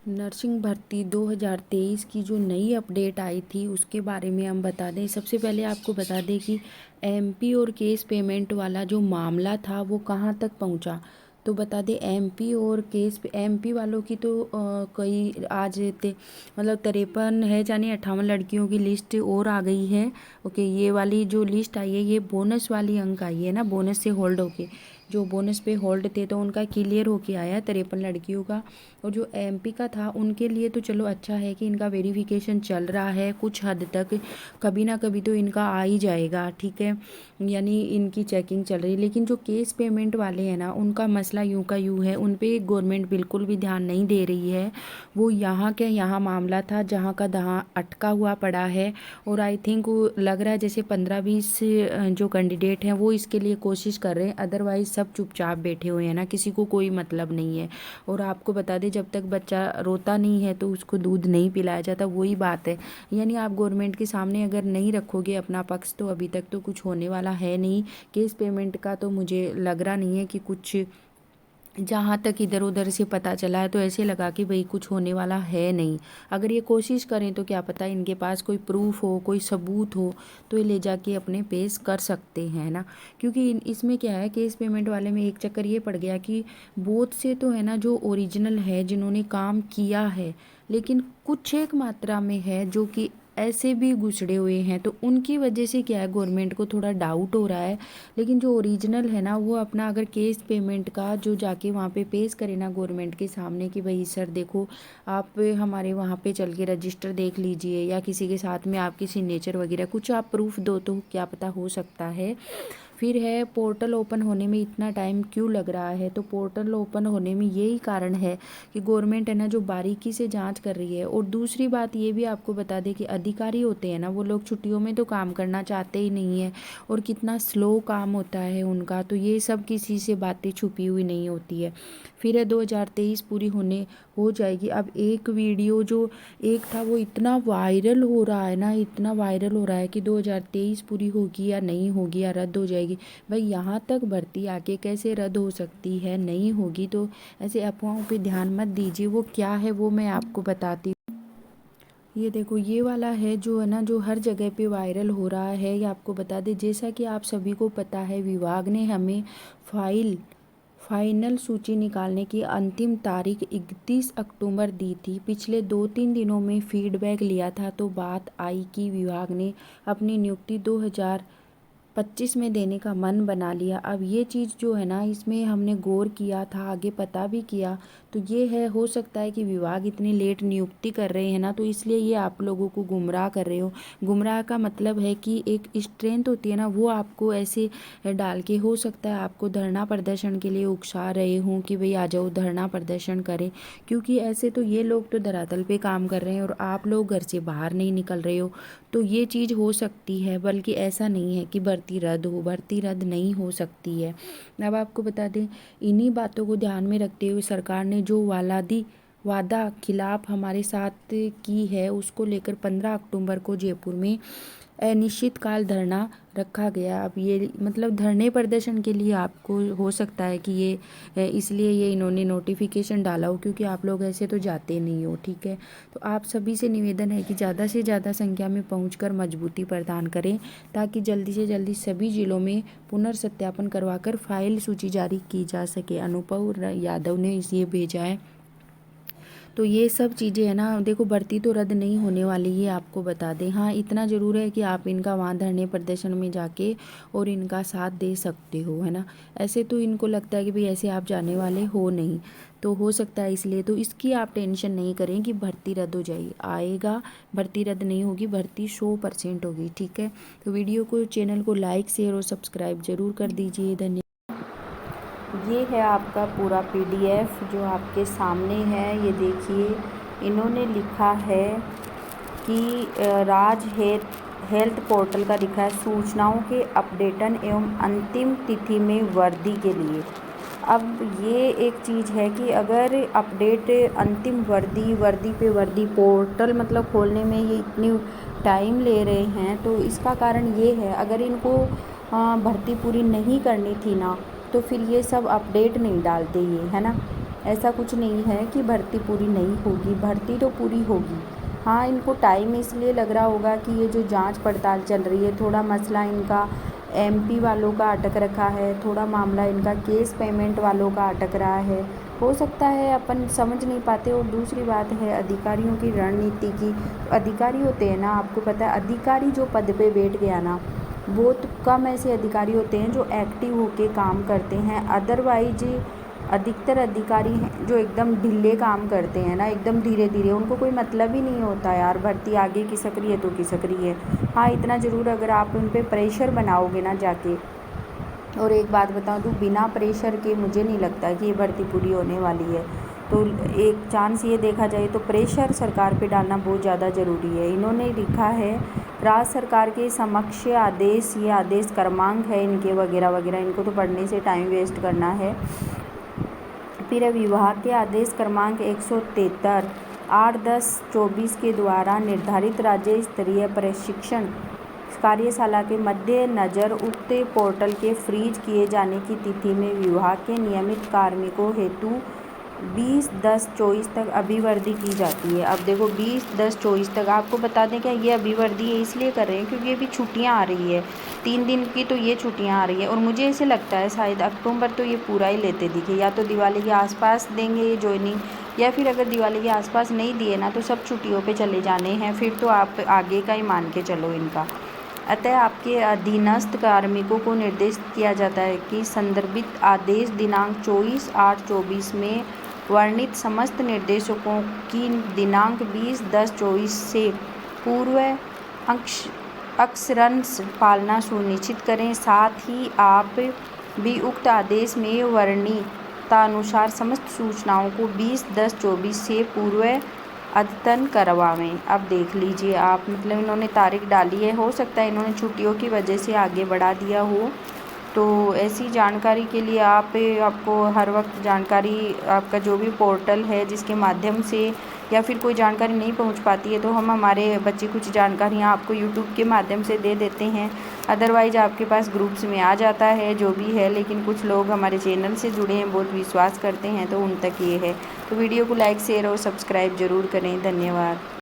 Nursing भर्ती 2023 की जो नई अपडेट आई थी उसके बारे में हम बता दें। सबसे पहले आपको बता दें कि एमपी और केस पेमेंट वाला जो मामला था वो कहाँ तक पहुँचा। तो बता दें एमपी और केस एमपी वालों की तो कई आज मतलब 53 है यानी 58 लड़कियों की लिस्ट और आ गई है। ओके, ये वाली जो लिस्ट आई है ये बोनस वाली अंक आई है ना, बोनस से होल्ड होके जो बोनस पे होल्ड थे तो उनका क्लियर होके आया 53 लड़कियों का। और जो एमपी का था उनके लिए तो चलो अच्छा है कि इनका वेरिफिकेशन चल रहा है कुछ हद तक, कभी ना कभी तो इनका आ ही जाएगा, ठीक है, यानी इनकी चेकिंग चल रही है। लेकिन जो केस पेमेंट वाले हैं ना उनका मसला यूं का यूं है, उन पे गवर्नमेंट बिल्कुल भी ध्यान नहीं दे रही है। वो यहाँ के यहाँ मामला था जहाँ का तहाँ अटका हुआ पड़ा है। और आई थिंक लग रहा है जैसे 15-20 जो कैंडिडेट हैं वो इसके लिए कोशिश कर रहे हैं, अदरवाइज सब चुपचाप बैठे हुए हैं ना, किसी को कोई मतलब नहीं है। और आपको बता दें जब तक बच्चा रोता नहीं है तो उसको दूध नहीं पिलाया जाता, वही बात है। यानी आप गवर्नमेंट के सामने अगर नहीं रखोगे अपना पक्ष तो अभी तक तो कुछ होने वाला है नहीं। केस पेमेंट का तो मुझे लग रहा नहीं है कि कुछ, जहाँ तक इधर उधर से पता चला है तो ऐसे लगा कि भाई कुछ होने वाला है नहीं। अगर ये कोशिश करें तो क्या पता इनके पास कोई प्रूफ हो, कोई सबूत हो तो ये ले जाके अपने पेश कर सकते हैं ना। क्योंकि इसमें क्या है, केस पेमेंट वाले में एक चक्कर ये पड़ गया कि बहुत से तो है ना जो ओरिजिनल है जिन्होंने काम किया है, लेकिन कुछ एक मात्रा में है जो कि ऐसे भी घुसड़े हुए हैं, तो उनकी वजह से क्या है गवर्नमेंट को थोड़ा डाउट हो रहा है। लेकिन जो ओरिजिनल है ना वो अपना अगर केस पेमेंट का जो जाके वहाँ पे पेश करे ना गवर्नमेंट के सामने कि भाई सर देखो आप हमारे वहाँ पे चल के रजिस्टर देख लीजिए, या किसी के साथ में आपकी सिग्नेचर वगैरह कुछ आप प्रूफ दो तो क्या पता हो सकता है। फिर है पोर्टल ओपन होने में इतना टाइम क्यों लग रहा है, तो पोर्टल ओपन होने में यही कारण है कि गवर्नमेंट है ना जो बारीकी से जांच कर रही है। और दूसरी बात ये भी आपको बता दें कि अधिकारी होते हैं ना वो लोग छुट्टियों में तो काम करना चाहते ही नहीं है, और कितना स्लो काम होता है उनका, तो ये सब किसी से बातें छुपी हुई नहीं होती है। फिर है 2023 पूरी होने हो जाएगी। अब एक वीडियो जो एक था वो इतना वायरल हो रहा है ना, इतना वायरल हो रहा है कि 2023 पूरी होगी या नहीं होगी या रद्द हो जाएगी। भाई यहाँ तक भर्ती आके कैसे रद्द हो सकती है, नहीं होगी तो ऐसे अफवाहों पे ध्यान मत दीजिए। वो क्या है वो मैं आपको बताती हूँ। ये देखो ये वाला है जो है ना जो हर जगह पे वायरल हो रहा है, ये आपको बता दें जैसा कि आप सभी को पता है विभाग ने हमें फाइनल सूची निकालने की अंतिम तारीख 31 अक्टूबर दी थी। पिछले 2-3 दिनों में फीडबैक लिया था तो बात आई कि विभाग ने अपनी नियुक्ति 2025 में देने का मन बना लिया। अब ये चीज़ जो है ना इसमें हमने गौर किया था, आगे पता भी किया, तो ये है हो सकता है कि विभाग इतनी लेट नियुक्ति कर रहे हैं ना तो इसलिए ये आप लोगों को गुमराह कर रहे हो। गुमराह का मतलब है कि एक स्ट्रेंथ होती है ना वो आपको ऐसे डाल के, हो सकता है आपको धरना प्रदर्शन के लिए उकसा रहे हों कि भाई आ जाओ धरना प्रदर्शन करें। क्योंकि ऐसे तो ये लोग तो धरातल पे काम कर रहे हैं और आप लोग घर से बाहर नहीं निकल रहे हो, तो ये चीज़ हो सकती है। बल्कि ऐसा नहीं है कि भर्ती रद्द हो, भर्ती रद्द नहीं हो सकती है। अब आपको बता दें इन्हीं बातों को ध्यान में रखते हुए सरकार ने जो वादा खिलाफ हमारे साथ की है उसको लेकर 15 अक्टूबर को जयपुर में अनिश्चितकाल धरना रखा गया। अब ये मतलब धरने प्रदर्शन के लिए आपको हो सकता है कि ये इसलिए ये इन्होंने नोटिफिकेशन डाला हो क्योंकि आप लोग ऐसे तो जाते नहीं हो, ठीक है। तो आप सभी से निवेदन है कि ज़्यादा से ज़्यादा संख्या में पहुंचकर मजबूती प्रदान करें ताकि जल्दी से जल्दी सभी जिलों में पुनर्सत्यापन करवाकर फाइल सूची जारी की जा सके। अनुभव यादव ने ये भेजा है। तो ये सब चीज़ें है ना, देखो भर्ती तो रद्द नहीं होने वाली ये आपको बता दें। हाँ इतना ज़रूर है कि आप इनका वहाँ धरने प्रदर्शन में जाके और इनका साथ दे सकते हो, है ना। ऐसे तो इनको लगता है कि भाई ऐसे आप जाने वाले हो नहीं, तो हो सकता है इसलिए, तो इसकी आप टेंशन नहीं करें कि भर्ती रद्द हो जाएगी, आएगा, भर्ती रद्द नहीं होगी, भर्ती 100% होगी, ठीक है। तो वीडियो को, चैनल को लाइक शेयर और सब्सक्राइब जरूर कर दीजिए। धन्यवाद। ये है आपका पूरा पीडीएफ जो आपके सामने है, ये देखिए इन्होंने लिखा है कि राज हेल्थ पोर्टल का लिखा है सूचनाओं के अपडेटन एवं अंतिम तिथि में वर्दी के लिए। अब ये एक चीज़ है कि अगर अपडेट अंतिम वर्दी पे वर्दी पोर्टल मतलब खोलने में ये इतनी टाइम ले रहे हैं तो इसका कारण ये है, अगर इनको भर्ती पूरी नहीं करनी थी ना तो फिर ये सब अपडेट नहीं डालते ये, है ना। ऐसा कुछ नहीं है कि भर्ती पूरी नहीं होगी, भर्ती तो पूरी होगी। हाँ, इनको टाइम इसलिए लग रहा होगा कि ये जो जांच पड़ताल चल रही है, थोड़ा मसला इनका एमपी वालों का अटक रखा है, थोड़ा मामला इनका केस पेमेंट वालों का अटक रहा है, हो सकता है अपन समझ नहीं पाते। और दूसरी बात है अधिकारियों की रणनीति की। अधिकारी होते हैं ना, आपको पता है अधिकारी जो पद पे बैठ गया ना, वो तो कम ऐसे अधिकारी होते हैं जो एक्टिव होके काम करते हैं। अदरवाइज अधिकतर अधिकारी हैं जो एकदम ढीले काम करते हैं ना, एकदम धीरे धीरे, उनको कोई मतलब ही नहीं होता यार भर्ती आगे खिसक रही है तो खिसक रही है। हाँ, इतना ज़रूर अगर आप उन पर प्रेशर बनाओगे ना जाके, और एक बात बता दूँ, बिना प्रेशर के मुझे नहीं लगता कि ये भर्ती पूरी होने वाली है। तो एक चांस ये देखा जाए तो प्रेशर सरकार पे डालना बहुत ज़्यादा ज़रूरी है। इन्होंने लिखा है राज्य सरकार के समक्ष आदेश, ये आदेश क्रमांक है इनके वगैरह वगैरह, इनको तो पढ़ने से टाइम वेस्ट करना है। फिर विभाग के आदेश क्रमांक 173 8/10/24 के द्वारा निर्धारित राज्य स्तरीय प्रशिक्षण कार्यशाला के मद्देनज़र उक्त पोर्टल के फ्रीज किए जाने की तिथि में विभाग के नियमित कार्मिकों हेतु 20/10/24 तक अभिवृद्धि की जाती है। अब देखो 20/10/24 तक, आपको बता दें क्या ये अभिवृद्धि इसलिए कर रहे हैं क्योंकि अभी छुट्टियां आ रही है, 3 दिन की तो ये छुट्टियां आ रही है। और मुझे ऐसे लगता है शायद अक्टूबर तो ये पूरा ही लेते दिखे, या तो दिवाली के आसपास देंगे ये ज्वाइनिंग, या फिर अगर दिवाली के आसपास नहीं दिए ना तो सब छुट्टियों पे चले जाने हैं, फिर तो आप आगे का ही मान के चलो इनका। अतः आपके अधीनस्थ कार्मिकों को निर्देश किया जाता है कि संदर्भित आदेश दिनांक 24/8/24 में वर्णित समस्त निर्देशों की दिनांक 20/10/24 से पूर्व अक्षरशः पालना सुनिश्चित करें। साथ ही आप भी उक्त आदेश में वर्णितानुसार समस्त सूचनाओं को 20/10/24 से पूर्व अद्यतन करवावें। अब देख लीजिए आप, मतलब इन्होंने तारीख डाली है, हो सकता है इन्होंने छुट्टियों की वजह से आगे बढ़ा दिया हो। तो ऐसी जानकारी के लिए आपको हर वक्त जानकारी, आपका जो भी पोर्टल है जिसके माध्यम से या फिर कोई जानकारी नहीं पहुंच पाती है तो हम हमारे बच्चे कुछ जानकारियां आपको यूट्यूब के माध्यम से दे देते हैं। अदरवाइज़ आपके पास ग्रुप्स में आ जाता है जो भी है, लेकिन कुछ लोग हमारे चैनल से जुड़े हैं, बहुत विश्वास करते हैं, तो उन तक ये है। तो वीडियो को लाइक शेयर और सब्सक्राइब ज़रूर करें। धन्यवाद।